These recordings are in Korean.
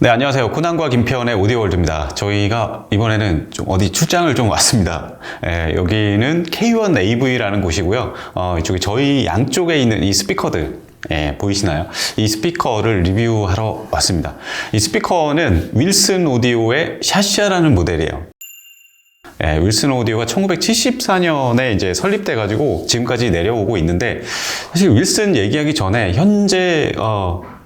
네, 안녕하세요. 코난과 김태원의 오디오월드입니다. 저희가 이번에는 좀 어디 출장을 좀 왔습니다. 여기는 K1 AV라는 곳이고요. 이쪽에 저희 양쪽에 있는 이 스피커들 보이시나요? 이 스피커를 리뷰하러 왔습니다. 이 스피커는 윌슨 오디오의 샤샤라는 모델이에요. 윌슨 오디오가 1974년에 이제 설립돼가지고 지금까지 내려오고 있는데, 사실 윌슨 얘기하기 전에 현재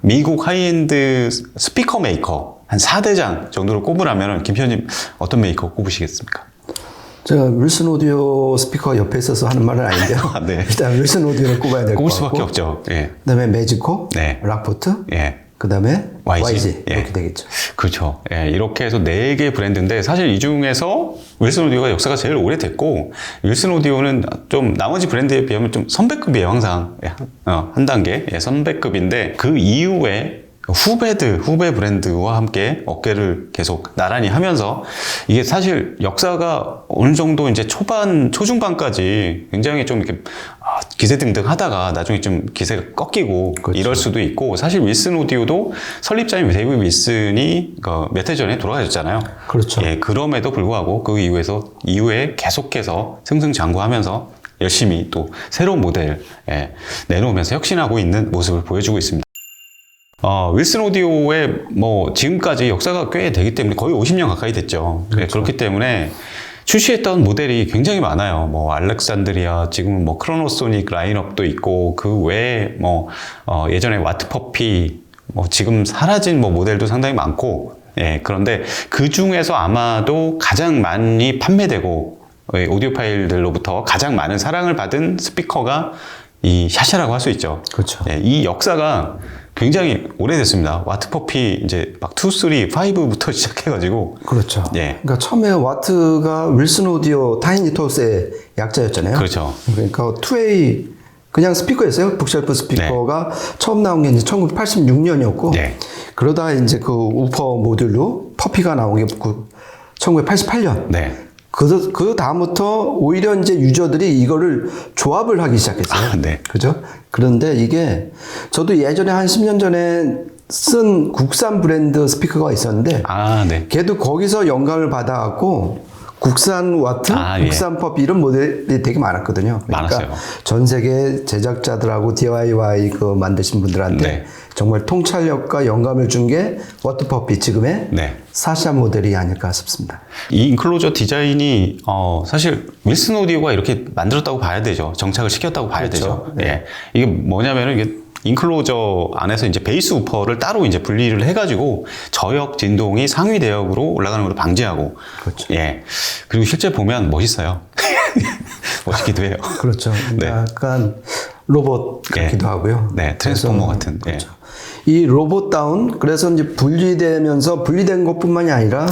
미국 하이엔드 스피커 메이커 한 4대장 정도를 꼽으라면 김현님 어떤 메이커 꼽으시겠습니까? 제가 윌슨 오디오 스피커 옆에 있어서 하는 말은 아닌데요. 네. 일단 윌슨 오디오를 꼽아야 될 것 같고, 꼽을 수밖에 없죠. 예. 그다음에 매지코, 네. 락포트, 예. 그다음에 YG 예. 이렇게 되겠죠. 그렇죠. 예, 이렇게 해서 4개 브랜드인데, 사실 이 중에서 윌슨 오디오가 역사가 제일 오래됐고, 윌슨 오디오는 좀 나머지 브랜드에 비하면 좀 선배급이에요. 항상 한 단계 선배급인데, 그 이후에 후배 브랜드와 함께 어깨를 계속 나란히 하면서, 이게 사실 역사가 어느 정도 이제 초중반까지 굉장히 좀 이렇게 기세등등 하다가 나중에 좀 기세가 꺾이고, 그렇죠. 이럴 수도 있고, 사실 윌슨 오디오도 설립자인 데이비드 윌슨이 몇 해 전에 돌아가셨잖아요. 그렇죠. 예, 그럼에도 불구하고 그 이후에 계속해서 승승장구하면서 열심히 또 새로운 모델 내놓으면서 혁신하고 있는 모습을 보여주고 있습니다. 윌슨 오디오의 지금까지 역사가 꽤 되기 때문에 거의 50년 가까이 됐죠. 그렇죠. 그렇기 때문에 출시했던 모델이 굉장히 많아요. 알렉산드리아, 지금은 크로노소닉 라인업도 있고, 그 외에 예전에 와트퍼피, 지금 사라진 모델도 상당히 많고, 그런데 그 중에서 아마도 가장 많이 판매되고, 오디오파일들로부터 가장 많은 사랑을 받은 스피커가 이 샤샤라고 할 수 있죠. 그렇죠. 이 역사가 굉장히 오래됐습니다. 와트퍼피 이제 2, 3, 5부터 시작해가지고. 그렇죠. 예. 그러니까 처음에 와트가 윌슨 오디오 타이니 토스의 약자였잖아요. 그렇죠. 그러니까 2A 그냥 스피커였어요. 북쉘프 스피커가 처음 나온 게 이제 1986년이었고, 그러다 이제 그 우퍼 모듈로 퍼피가 나온 게 1988년. 그 다음부터 오히려 이제 유저들이 이거를 조합을 하기 시작했어요. 그죠? 그런데 이게 저도 예전에 한 10년 전에 쓴 국산 브랜드 스피커가 있었는데, 걔도 거기서 영감을 받아갖고 국산 와트, 국산 퍼피 이런 모델이 되게 많았거든요. 그러니까 많았어요. 전 세계 제작자들하고 DIY 만드신 분들한테 정말 통찰력과 영감을 준 게 와트 퍼피, 지금의 사샤 모델이 아닐까 싶습니다. 이 인클로저 디자인이 사실 윌슨 오디오가 이렇게 만들었다고 봐야 되죠. 정착을 시켰다고 봐야 되죠. 이게 뭐냐면은 이게 인클로저 안에서 이제 베이스 우퍼를 따로 이제 분리를 해가지고 저역 진동이 상위 대역으로 올라가는 걸 방지하고. 그렇죠. 그리고 실제 보면 멋있어요. 멋있기도 해요. 그렇죠. 약간 로봇 같기도 하고요. 트랜스포머 같은. 그렇죠. 이 로봇다운, 그래서 이제 분리된 것뿐만이 아니라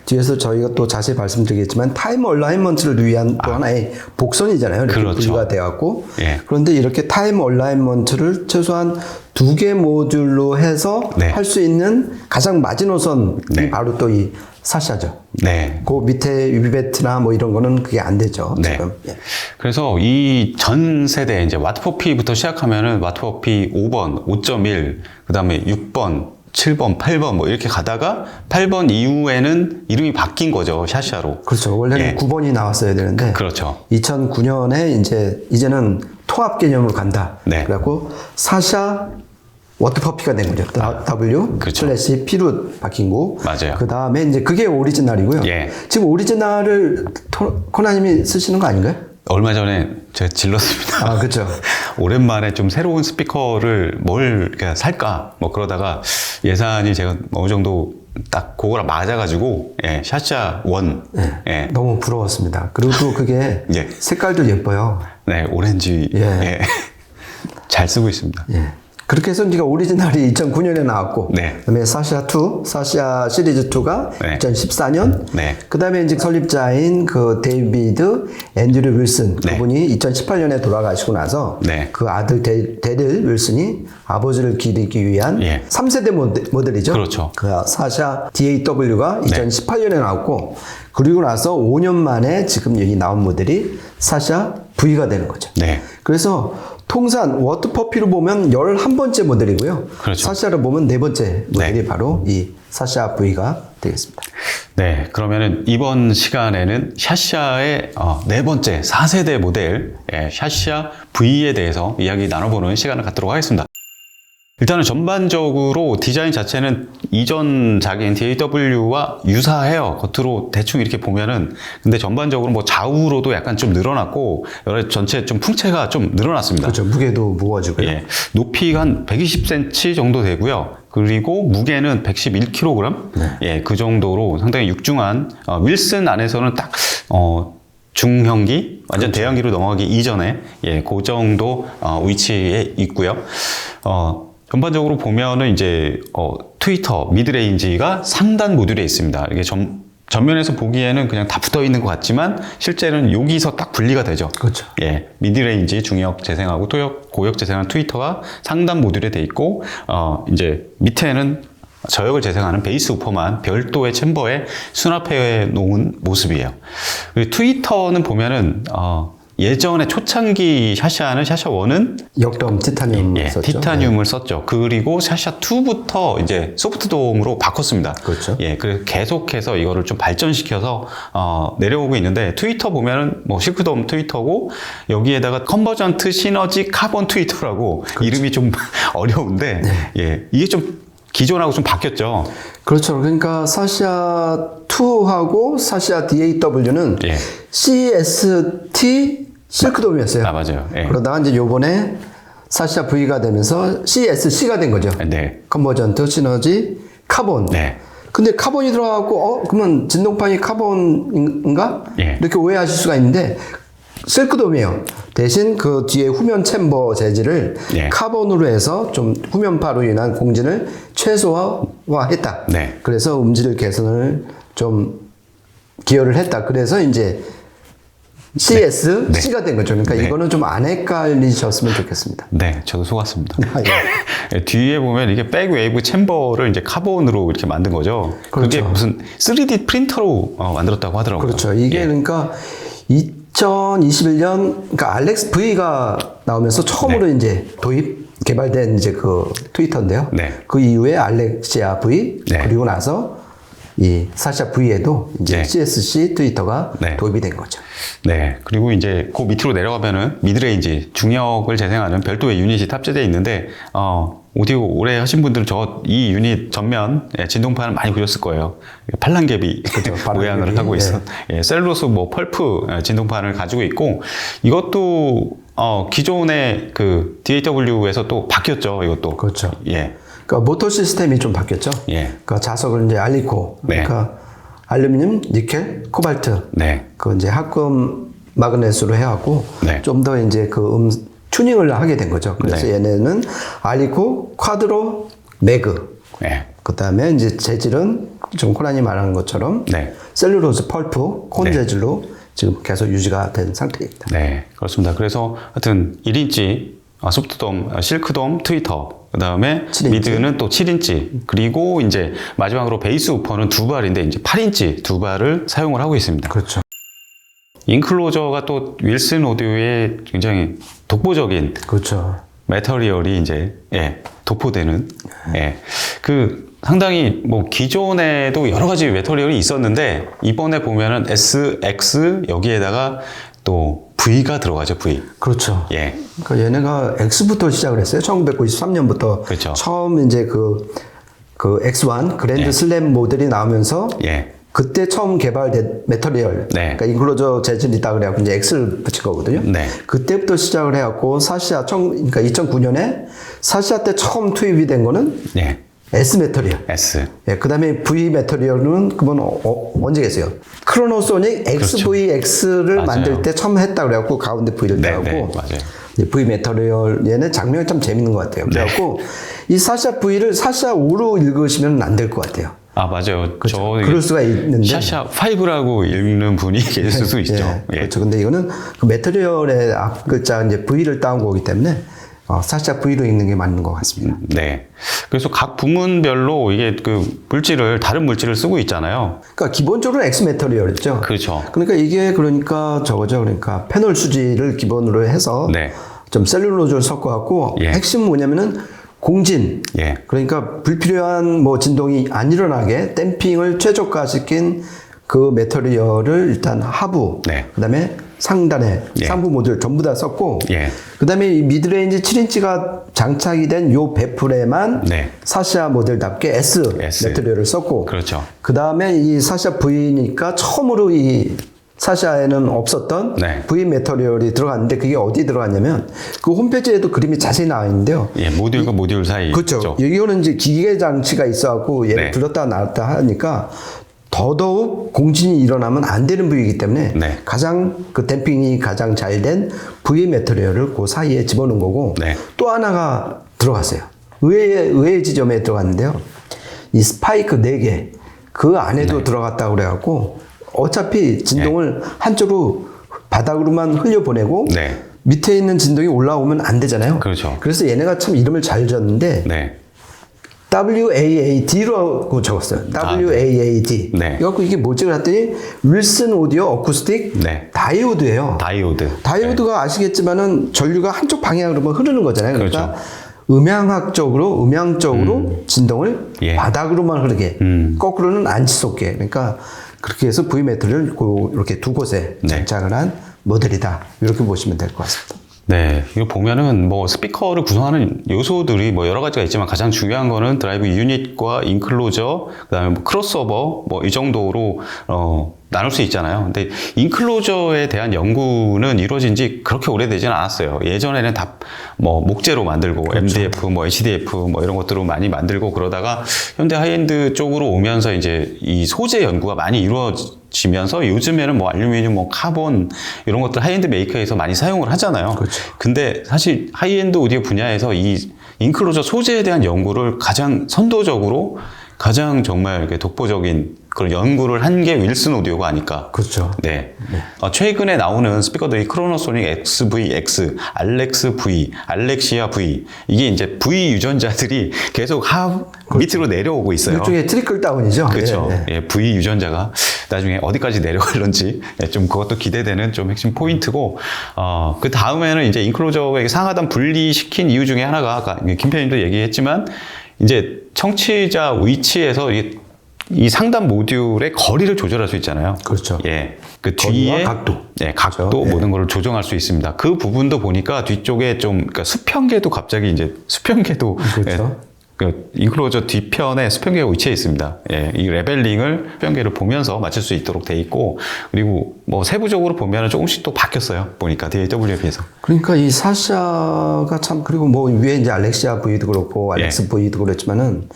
뒤에서 저희가 또 자세히 말씀드리겠지만 타임 얼라인먼트를 위한 또 하나의 복선이잖아요. 이렇게 분리가 되었고, 그런데 이렇게 타임 얼라인먼트를 최소한 2개 모듈로 해서 할 수 있는 가장 마지노선이 바로 또 이 사샤죠. 그 밑에 유비베트나 이런 거는 그게 안 되죠. 지금. 그래서 이 전 세대 이제 와트퍼피부터 시작하면은 와트퍼피 5번, 5.1, 그 다음에 6번, 7번, 8번 이렇게 가다가 8번 이후에는 이름이 바뀐 거죠. 샤샤로. 그렇죠. 원래는 9번이 나왔어야 되는데. 그렇죠. 2009년에 이제는 통합 개념으로 간다. 그래갖고 사샤 워터퍼피가 된 거죠. W/P로 바뀐 거. 맞아요. 그 다음에 이제 그게 오리지널이고요. 지금 오리지널을 코나님이 쓰시는 거 아닌가요? 얼마 전에 제가 질렀습니다. 그렇죠. 오랜만에 좀 새로운 스피커를 뭘 살까? 그러다가 예산이 제가 어느 정도 딱 그거랑 맞아가지고, 샤샤 1. 너무 부러웠습니다. 그리고 또 그게 색깔도 예뻐요. 오렌지. 잘 쓰고 있습니다. 그렇게 해서 이제 오리지널이 2009년에 나왔고, 그다음에 사샤2, 사샤 시리즈 2가 2014년, 그다음에 이제 설립자인 그 데이비드 앤드류 윌슨, 그분이 2018년에 돌아가시고 나서 그 아들 데릴 윌슨이 아버지를 기리기 위한 3세대 모델이죠. 그렇죠. 그 사샤 DAW가 2018년에 나왔고, 그리고 나서 5년 만에 지금 여기 나온 모델이 사샤 V가 되는 거죠. 그래서 통산 워터퍼피로 보면 11번째 모델이고요. 사샤로 보면 4번째 모델이 바로 이 사샤 V가 되겠습니다. 네, 그러면은 이번 시간에는 샤샤의 네 번째 4세대 모델 샤샤 V에 대해서 이야기 나눠보는 시간을 갖도록 하겠습니다. 일단은 전반적으로 디자인 자체는 이전 작인 DAW와 유사해요. 겉으로 대충 이렇게 보면은. 근데 전반적으로 뭐 좌우로도 약간 좀 늘어났고, 여러 전체 좀 풍채가 좀 늘어났습니다. 그렇죠. 무게도 무거워지고요. 예, 높이가 한 120cm 정도 되고요. 그리고 무게는 111kg. 네. 예, 그 정도로 상당히 육중한, 윌슨 안에서는 딱, 중형기, 완전 대형기로 넘어가기 이전에, 예, 그 정도, 위치에 있고요. 전반적으로 보면은 이제, 트위터 미드레인지가 상단 모듈에 있습니다. 이게 전면에서 보기에는 그냥 다 붙어 있는 것 같지만 실제는 여기서 딱 분리가 되죠. 그렇죠. 예, 미드레인지 중역 재생하고 고역 재생하는 트위터가 상단 모듈에 돼 있고, 이제 밑에는 저역을 재생하는 베이스 우퍼만 별도의 챔버에 수납해 놓은 모습이에요. 그리고 트위터는 보면은, 예전에 초창기 샤샤는 샤샤1은 역돔 티타늄 썼죠. 티타늄을 썼죠. 그리고 샤샤2부터 이제 소프트돔으로 바꿨습니다. 그렇죠. 예, 그래서 계속해서 이거를 좀 발전시켜서 내려오고 있는데 트위터 보면은 뭐 실크돔 트위터고 여기에다가 컨버전트 시너지 카본 트위터라고 그렇죠. 이름이 좀 어려운데 예, 이게 좀 기존하고 좀 바뀌었죠. 그렇죠. 그러니까 사샤 2하고 사샤 DAW는 예. CST 실크돔이었어요. 아, 맞아요. 예. 그러다가 이제 요번에 사샤 V가 되면서 CSC가 된 거죠. 네. 컨버전트 시너지 카본. 네. 근데 카본이 들어가고 그러면 진동판이 카본인가? 예. 이렇게 오해하실 수가 있는데 실크돔이에요. 대신 그 뒤에 후면 챔버 재질을 예. 카본으로 해서 좀 후면파로 인한 공진을 최소화했다. 네. 그래서 음질 개선을 좀 기여를 했다. 그래서 이제 CSC가 된 거죠. 그러니까 네. 이거는 좀 안 헷갈리셨으면 좋겠습니다. 네, 저도 속았습니다. 아, 예. 예, 뒤에 보면 이게 백웨이브 챔버를 이제 카본으로 이렇게 만든 거죠. 그게 그렇죠. 무슨 3D 프린터로 만들었다고 하더라고요. 그렇죠. 이게 예. 그러니까 2021년 그러니까 알렉스 V가 나오면서 처음으로 이제 개발된 이제 그 트위터인데요. 네. 그 이후에 알렉시아 V 네. 그리고 나서 이 사샤 V에도 이제 네. CSC 트위터가 네. 도입이 된 거죠. 네. 그리고 이제 그 밑으로 내려가면은 미드레인지 중역을 재생하는 별도의 유닛이 탑재되어 있는데, 오디오 오래 하신 분들은 이 유닛 전면 진동판을 많이 보셨을 거예요. 팔랑개비 그렇죠. 모양을 하고 있어. 예, 셀로스 뭐 펄프 진동판을 가지고 있고, 이것도 기존의 그 DAW에서 또 바뀌었죠. 이것도. 그렇죠. 예. 그러니까 모터 시스템이 좀 바뀌었죠. 예. 그러니까 자석을 이제 알리코, 네. 그러니까 알루미늄, 니켈, 코발트, 네. 그 이제 합금 마그넷으로 해갖고 네. 좀 더 이제 그 튜닝을 하게 된 거죠. 그래서 네. 얘네는 알리코, 쿼드로, 매그. 네. 그 다음에 이제 재질은 지금 코란이 말하는 것처럼 네. 셀룰로즈 펄프, 콘 네. 재질로 지금 계속 유지가 된 상태입니다. 네, 그렇습니다. 그래서 하여튼 1인치 소프트돔, 실크돔, 트위터, 그 다음에 7인치. 미드는 또 7인치, 그리고 이제 마지막으로 베이스 우퍼는 2발인데 이제 8인치 2발을 사용을 하고 있습니다. 그렇죠. 인클로저가 또 윌슨 오디오의 굉장히 독보적인 그렇죠. 매터리얼이 이제 도포되는 그 상당히 뭐 기존에도 여러 가지 매터리얼이 있었는데 이번에 보면은 S, X 여기에다가 또 V가 들어가죠. V. 그렇죠. 예. 그러니까 얘네가 X부터 시작을 했어요. 1993년부터 그렇죠. 처음 이제 그 X1 그랜드 예. 슬램 모델이 나오면서 예. 그때 처음 개발된 매터리얼, 네. 그러니까 인클로저 재질이 있다 그래갖고 이제 X를 붙인 거거든요. 네. 그때부터 시작을 해갖고 그러니까 2009년에 사시아 때 처음 투입이 된 거는 예. S 매터리얼. S. 예, 그 다음에 V 매터리얼은 그건 언제 계세요? 크로노소닉 XVX를 맞아요. 만들 때 처음 했다 그래갖고 가운데 V를 네, 따고 네, 맞아요. V 매터리얼 얘는 장면이 참 재밌는 것 같아요. 네. 그래갖고 이 사샤 V를 사샤 5로 읽으시면 안 될 것 같아요. 아, 맞아요. 그렇죠. 저 그럴 수가 있는데. 샤샤 5라고 읽는 분이 계실 수도 있죠. 예. 그렇죠. 근데 이거는 그 매터리얼의 앞 글자 이제 V를 따온 거기 때문에 사샤 V로 읽는 게 맞는 것 같습니다. 네. 그래서 각 부문별로 이게 그 다른 물질을 쓰고 있잖아요. 그러니까 기본적으로 X 매터리얼이죠. 그렇죠. 그러니까 이게 그러니까 저거죠. 그러니까 패널 수지를 기본으로 해서 네. 좀 셀룰로즈를 섞어갖고 예. 핵심은 뭐냐면은 공진. 예. 그러니까 불필요한 뭐 진동이 안 일어나게 댐핑을 최저가시킨 그 매터리얼을 일단 하부, 네. 그다음에 상단에 예. 상부 모듈 전부 다 썼고, 예. 그다음에 이 미드레인지 7인치가 장착이 된 요 배풀에만 네. 사시아 모델답게 S 매터리얼을 썼고, 그렇죠. 그다음에 이 사시아 V니까 처음으로 이 사시아에는 없었던 네. V 매터리얼이 들어갔는데 그게 어디 들어갔냐면 그 홈페이지에도 그림이 자세히 나와 있는데요. 예, 모듈과 모듈 사이. 그렇죠. 이거는 이제 기계 장치가 있어갖고 얘를 네. 들었다 놨다 하니까 더더욱 공진이 일어나면 안 되는 부위이기 때문에 네. 가장 그 댐핑이 가장 잘 된 V 매터리얼을 그 사이에 집어넣은 거고 네. 또 하나가 들어갔어요. 의외의 지점에 들어갔는데요. 이 스파이크 4개 그 안에도 네. 들어갔다고 그래갖고 어차피 진동을 한쪽으로 바닥으로만 흘려보내고 네. 밑에 있는 진동이 올라오면 안 되잖아요. 그렇죠. 그래서 얘네가 참 이름을 잘 지었는데 네. WAAD라고 적었어요. WAAD. 네. 그래갖고 이게 뭐지? 그랬더니 윌슨 오디오 어쿠스틱 네. 다이오드예요. 다이오드. 다이오드가 아시겠지만은 전류가 한쪽 방향으로만 흐르는 거잖아요. 그러니까 음향적으로 진동을 예. 바닥으로만 흐르게 거꾸로는 안 치솟게. 그러니까 그렇게 해서 V 매트를 이렇게 두 곳에 네. 장착을 한 모델이다. 이렇게 보시면 될 것 같습니다. 네, 이거 보면은 뭐 스피커를 구성하는 요소들이 뭐 여러 가지가 있지만 가장 중요한 거는 드라이브 유닛과 인클로저, 그다음에 뭐 크로스오버 뭐 이 정도로 나눌 수 있잖아요. 근데 인클로저에 대한 연구는 이루어진 지 그렇게 오래되지는 않았어요. 예전에는 다 뭐 목재로 만들고 그렇죠. MDF, 뭐 HDF 뭐 이런 것들로 많이 만들고 그러다가 현대 하이엔드 쪽으로 오면서 이제 이 소재 연구가 많이 이루어지면서 요즘에는 뭐 알루미늄, 뭐 카본 이런 것들 하이엔드 메이커에서 많이 사용을 하잖아요. 그렇죠. 근데 사실 하이엔드 오디오 분야에서 이 인클로저 소재에 대한 연구를 가장 선도적으로 가장 정말 이렇게 독보적인 그런 연구를 한 게 윌슨 오디오가 아닐까. 그렇죠. 네. 최근에 나오는 스피커들이 크로노소닉 XVX, 알렉스 V, 알렉시아 V 이게 이제 V 유전자들이 계속 밑으로 내려오고 있어요. 일종의 트리클 다운이죠. 그렇죠. 예, 예. 예, V 유전자가 나중에 어디까지 내려갈런지 좀 그것도 기대되는 좀 핵심 포인트고, 그 다음에는 이제 인클로저가 상하단 분리시킨 이유 중에 하나가 아까 김 PD님도 얘기했지만 이제 청취자 위치에서 이 상단 모듈의 거리를 조절할 수 있잖아요. 그렇죠. 예. 그 거리와 뒤에 각도. 예, 각도 그렇죠. 모든 거를 조정할 수 있습니다. 그 부분도 보니까 뒤쪽에 좀 그러니까 수평계도 갑자기 이제 수평계도 그렇죠. 그 인클로저 뒤편에 수평계가 위치해 있습니다. 예, 이 레벨링을 수평계를 보면서 맞출 수 있도록 돼 있고, 그리고 뭐 세부적으로 보면 조금씩 또 바뀌었어요. 보니까 DAW에 비해서. 그러니까 이 사샤가 참, 그리고 뭐 위에 이제 알렉시아 V도 그렇고 알렉스 V도 그렇지만은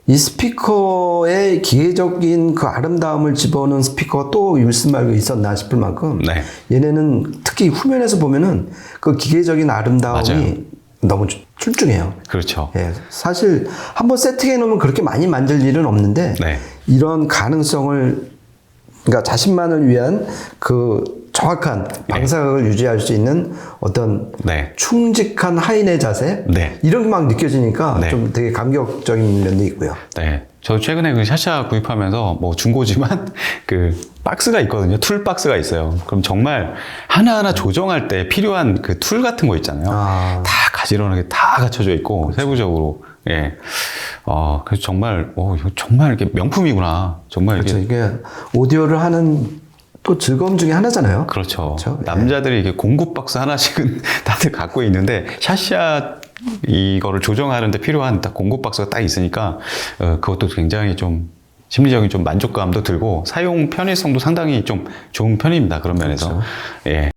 이 스피커의 기계적인 그 아름다움을 집어넣은 스피커가 또 윌슨 말고 있었나 싶을 만큼 네. 얘네는 특히 후면에서 보면은 그 기계적인 아름다움이 맞아요. 너무 출중해요. 그렇죠. 예, 사실 한번 세팅해 놓으면 그렇게 많이 만들 일은 없는데 네. 이런 가능성을, 그러니까 자신만을 위한 그 정확한 방사각을 유지할 수 있는 어떤 네. 충직한 하인의 자세, 네. 이런 게 막 느껴지니까 네. 좀 되게 감격적인 면도 있고요. 네. 저 최근에 그 샤샤 구입하면서 뭐 중고지만 그 박스가 있거든요. 툴 박스가 있어요. 그럼 정말 하나하나 조정할 때 필요한 그 툴 같은 거 있잖아요. 다 가지런하게 다 갖춰져 있고 세부적으로. 예. 그래서 정말 이거 정말 이렇게 명품이구나. 정말 그렇죠. 이게 이게 오디오를 하는 또 즐거움 중에 하나잖아요. 그렇죠. 그렇죠? 남자들이 이게 공구 박스 하나씩은 다들 갖고 있는데 샤샤 이거를 조정하는데 필요한 딱 공구 박스가 딱 있으니까 그것도 굉장히 좀 심리적인 좀 만족감도 들고 사용 편의성도 상당히 좀 좋은 편입니다. 그런 면에서. 그렇죠. 예.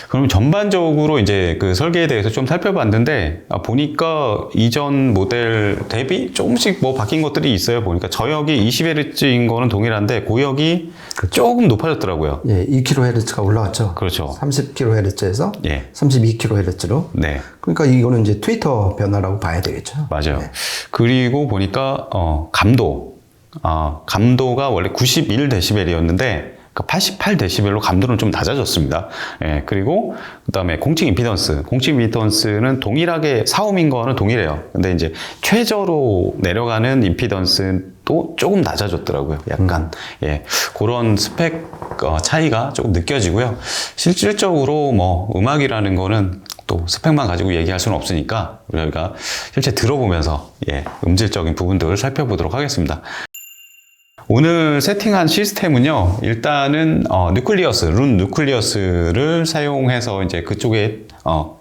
그럼 전반적으로 이제 그 설계에 대해서 좀 살펴봤는데, 보니까 이전 모델 대비 조금씩 뭐 바뀐 것들이 있어요. 보니까 저역이 20Hz인 거는 동일한데 고역이 조금 높아졌더라고요. 예, 2kHz가 올라왔죠. 그렇죠. 30kHz에서 예. 32kHz로. 네. 그러니까 이거는 이제 트위터 변화라고 봐야 되겠죠. 맞아요. 네. 그리고 보니까 감도가 원래 91dB이었는데 88dB로 감도는 좀 낮아졌습니다. 예, 그리고 그다음에 공칭 임피던스는 동일하게 4ohm인 거는 동일해요. 근데 이제 최저로 내려가는 임피던스도 조금 낮아졌더라고요. 약간. 예. 그런 스펙 차이가 조금 느껴지고요. 실질적으로 뭐 음악이라는 거는 또 스펙만 가지고 얘기할 수는 없으니까 우리가 실제 들어보면서 음질적인 부분들을 살펴보도록 하겠습니다. 오늘 세팅한 시스템은요, 일단은 룬 누클리어스를 사용해서 이제 그쪽에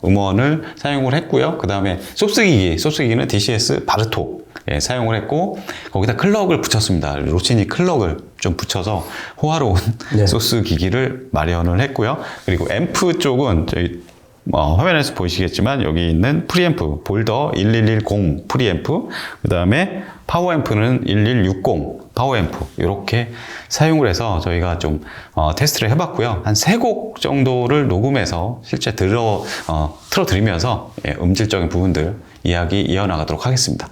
음원을 사용을 했고요. 그 다음에 소스기기는 DCS 바르토 사용을 했고, 거기다 클럭을 붙였습니다. 로치니 클럭을 좀 붙여서 호화로운 소스 기기를 마련을 했고요. 그리고 앰프 쪽은 저희 화면에서 보이시겠지만 여기 있는 프리앰프 볼더 1110 프리앰프, 그 다음에 파워앰프는 1160 파워앰프, 이렇게 사용을 해서 저희가 좀 테스트를 해봤고요. 한 3곡 정도를 녹음해서 실제 틀어드리면서 음질적인 부분들 이야기 이어나가도록 하겠습니다.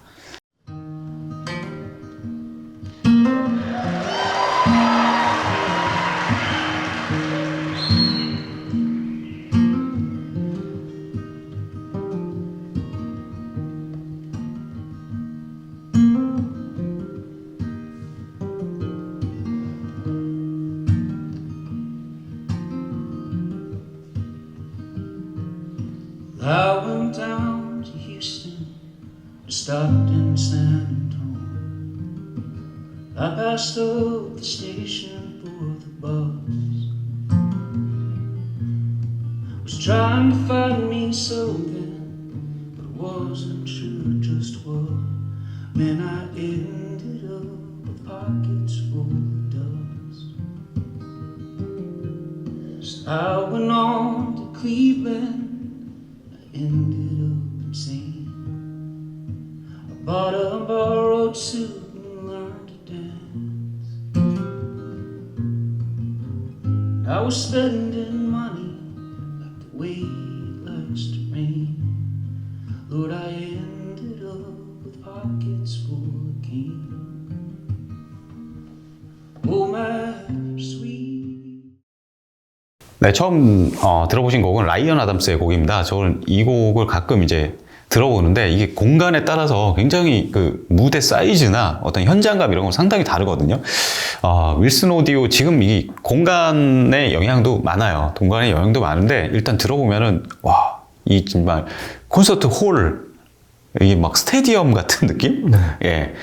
I went down to Houston, stopped in San Antonio. I passed up the station for the bus. Was trying to find me something, but it wasn't sure just what. Man, I ended up with pockets full of dust. So I went on to Cleveland. Ended up insane. I bought a borrowed suit and learned to dance. I was spending money like the way it likes to rain. Lord, I ended up with pockets full of cane. Oh, my sweet. 네, 처음 들어보신 곡은 라이언 아담스의 곡입니다. 저는 이 곡을 가끔 이제 들어보는데 이게 공간에 따라서 굉장히 그 무대 사이즈나 어떤 현장감 이런 건 상당히 다르거든요. 윌슨 오디오 지금 이 공간의 영향도 많아요. 공간의 영향도 많은데 일단 들어보면은 와, 이 정말 콘서트 홀, 이게 막 스테디엄 같은 느낌? 예.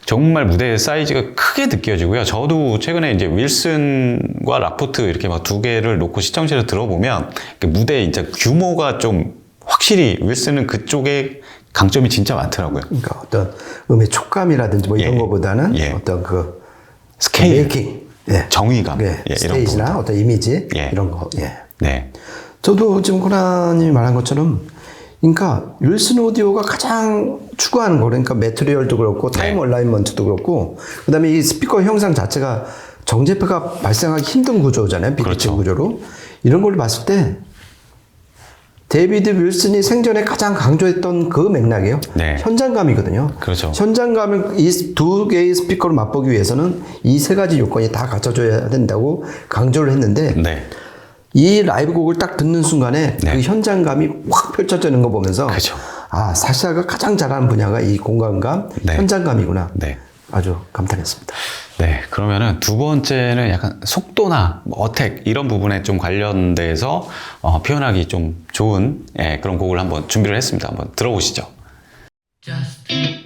정말 무대의 사이즈가 크게 느껴지고요. 저도 최근에 이제 윌슨과 라포트 이렇게 막 2개를 놓고 시청실에서 들어보면 무대의 이제 규모가 좀 확실히 윌슨은 그쪽에 강점이 진짜 많더라고요. 그러니까 어떤 음의 촉감이라든지 뭐 이런 거보다는 어떤 그 스케일, 메이킹, 정의감, 스테이지나 이런 어떤 이미지 이런 거. 네. 저도 지금 코나님이 말한 것처럼, 그러니까 윌슨 오디오가 가장 추구하는 거, 그러니까 매트리얼도 그렇고 타임 얼라인먼트도 그렇고, 그다음에 이 스피커 형상 자체가 정제파가 발생하기 힘든 구조잖아요. 비대칭 구조로. 이런 걸 봤을 때 데이비드 윌슨이 생전에 가장 강조했던 그 맥락이에요. 현장감이거든요. 그렇죠. 현장감을 이 2개의 스피커를 맛보기 위해서는 이 3가지 요건이 다 갖춰져야 된다고 강조를 했는데, 이 라이브 곡을 딱 듣는 순간에 그 현장감이 확 펼쳐지는 거 보면서 아, 사샤가 가장 잘하는 분야가 이 공간감, 현장감이구나. 아주 감탄했습니다. 네, 그러면은 두 번째는 약간 속도나 어택 이런 부분에 좀 관련돼서 표현하기 좀 좋은 그런 곡을 한번 준비를 했습니다. 한번 들어보시죠. Just feet.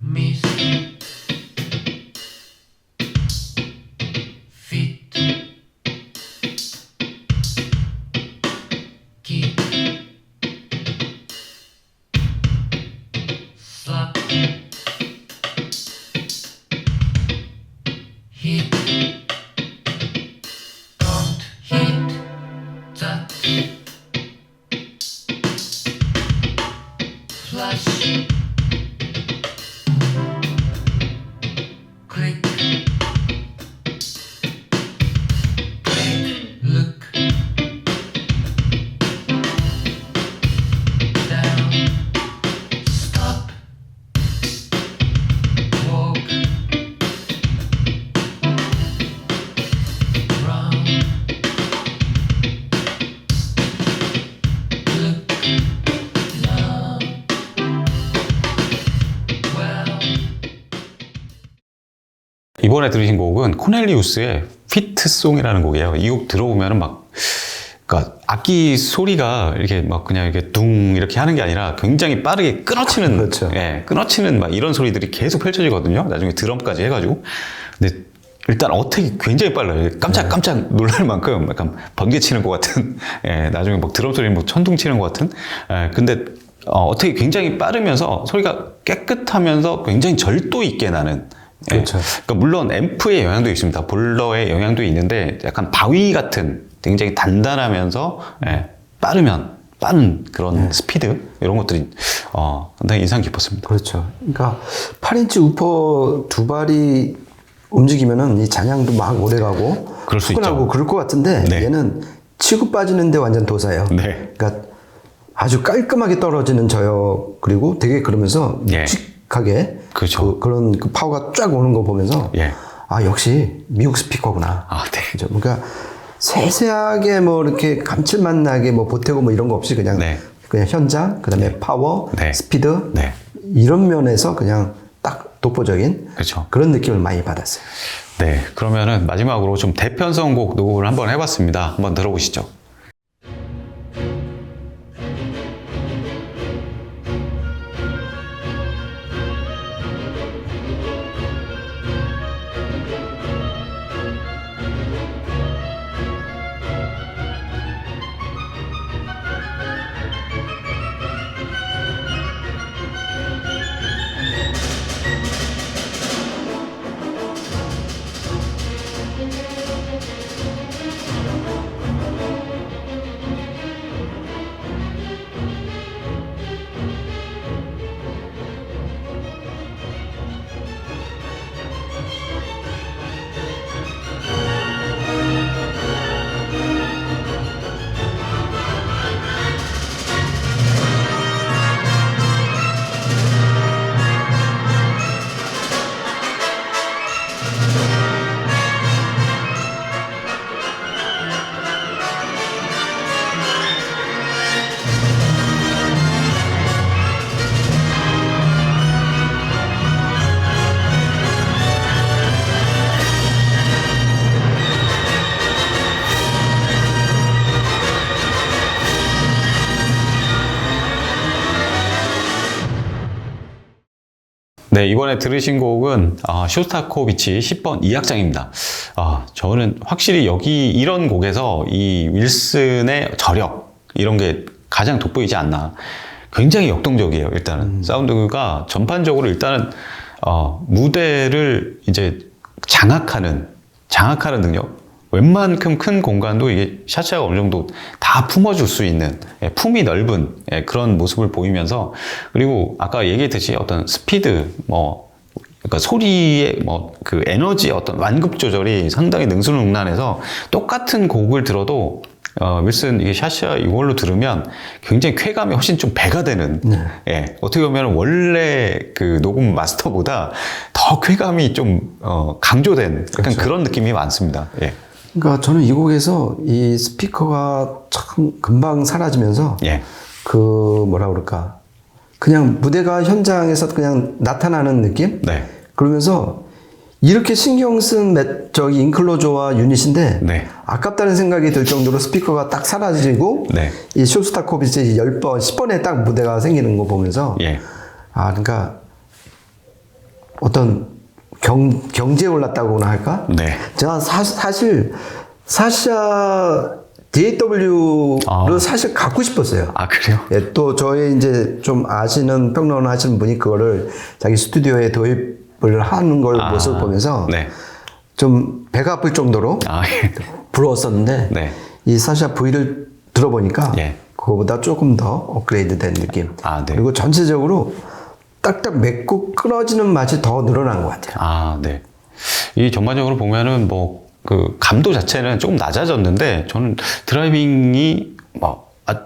Miss feet. Keep 이번에 들으신 곡은 코넬리우스의 피트송이라는 곡이에요. 이 곡 들어보면은 막, 그러니까 악기 소리가 이렇게 막 그냥 이렇게 둥 이렇게 하는 게 아니라 굉장히 빠르게 끊어치는, 그렇죠. 예, 끊어치는 막 이런 소리들이 계속 펼쳐지거든요. 나중에 드럼까지 해가지고. 근데 일단 어택이 굉장히 빨라요. 깜짝 놀랄 만큼 약간 번개 치는 것 같은, 예, 나중에 막 드럼 소리 뭐 천둥 치는 것 같은, 예, 근데 어택이 굉장히 빠르면서 소리가 깨끗하면서 굉장히 절도 있게 나는. 예. 그렇죠. 그러니까 물론 앰프의 영향도 있습니다. 볼러의 영향도 있는데 약간 바위 같은 굉장히 단단하면서 예, 빠른 그런 스피드 이런 것들이 상당히 인상 깊었습니다. 그렇죠. 그러니까 8인치 우퍼 두 발이 움직이면은 이 잔향도 막 오래가고 그럴 수 푸근하고 있죠. 그럴 것 같은데 네. 얘는 치고 빠지는데 완전 도사예요. 네. 그러니까 아주 깔끔하게 떨어지는 저역 그리고 되게 그러면서 예. 묵직하게 그렇죠. 그런 그 파워가 쫙 오는 거 보면서 예. 아 역시 미국 스피커구나. 아, 네. 그죠? 그러니까 세세하게 뭐 이렇게 감칠맛 나게 뭐 보태고 뭐 이런 거 없이 그냥 네. 그냥 현장 그다음에 파워 네. 스피드 네. 이런 면에서 그냥 딱 독보적인 그렇죠. 그런 느낌을 많이 받았어요. 네, 그러면은 마지막으로 좀 대편성곡 녹음을 한번 해봤습니다. 한번 들어보시죠. 네, 이번에 들으신 곡은 쇼스타코비치 10번 2악장입니다. 저는 확실히 여기 이런 곡에서 이 윌슨의 저력 이런 게 가장 돋보이지 않나. 굉장히 역동적이에요. 일단은 사운드가 전반적으로 일단은 무대를 이제 장악하는 능력. 웬만큼 큰 공간도 이게 샤샤가 어느 정도 다 품어줄 수 있는 품이 넓은 그런 모습을 보이면서 그리고 아까 얘기했듯이 어떤 스피드 그러니까 소리의 그 에너지의 어떤 완급 조절이 상당히 능수능란해서 똑같은 곡을 들어도 윌슨 이게 샤샤 이걸로 들으면 굉장히 쾌감이 훨씬 좀 배가 되는 어떻게 보면 원래 그 녹음 마스터보다 더 쾌감이 좀 강조된 약간 그렇죠. 그런 느낌이 많습니다. 예. 그러니까 저는 이 곡에서 이 스피커가 참 금방 사라지면서 그 뭐라 그럴까 그냥 무대가 현장에서 그냥 나타나는 느낌? 네. 그러면서 이렇게 신경 쓴 저기 인클로저와 유닛인데 아깝다는 생각이 들 정도로 스피커가 딱 사라지고 이 쇼스타코비치 10번, 10번에 딱 무대가 생기는 거 보면서 그러니까 어떤 경지에 올랐다고나 할까? 제가 사실 사샤 DAW를 사실 갖고 싶었어요. 아, 그래요? 예, 또 저희 이제 좀 아시는 평론을 하시는 분이 그거를 자기 스튜디오에 도입을 하는 걸 모습을 보면서 좀 배가 아플 정도로 부러웠었는데 이 사샤 V를 들어보니까 그거보다 조금 더 업그레이드 된 느낌. 그리고 전체적으로 딱딱 맺고 끊어지는 맛이 더 늘어난 것 같아요. 네. 이 전반적으로 보면은 그 감도 자체는 조금 낮아졌는데 저는 드라이빙이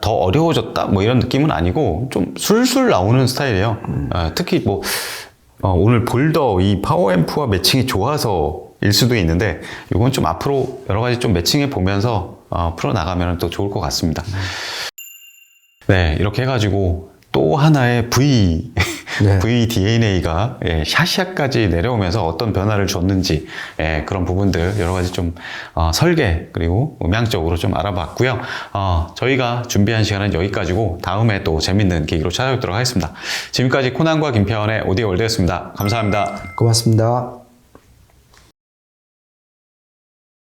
더 어려워졌다 이런 느낌은 아니고 좀 술술 나오는 스타일이에요. 특히 오늘 볼더 이 파워 앰프와 매칭이 좋아서일 수도 있는데 이건 좀 앞으로 여러 가지 좀 매칭해 보면서 풀어 나가면 또 좋을 것 같습니다. 네, 이렇게 해가지고 또 하나의 V 네. VDNA가 샤시아까지 내려오면서 어떤 변화를 줬는지 그런 부분들 여러 가지 좀 설계 그리고 음향적으로 좀 알아봤고요. 저희가 준비한 시간은 여기까지고 다음에 또 재밌는 계기로 찾아뵙도록 하겠습니다. 지금까지 코난과 김태원의 오디오 월드였습니다. 감사합니다. 고맙습니다.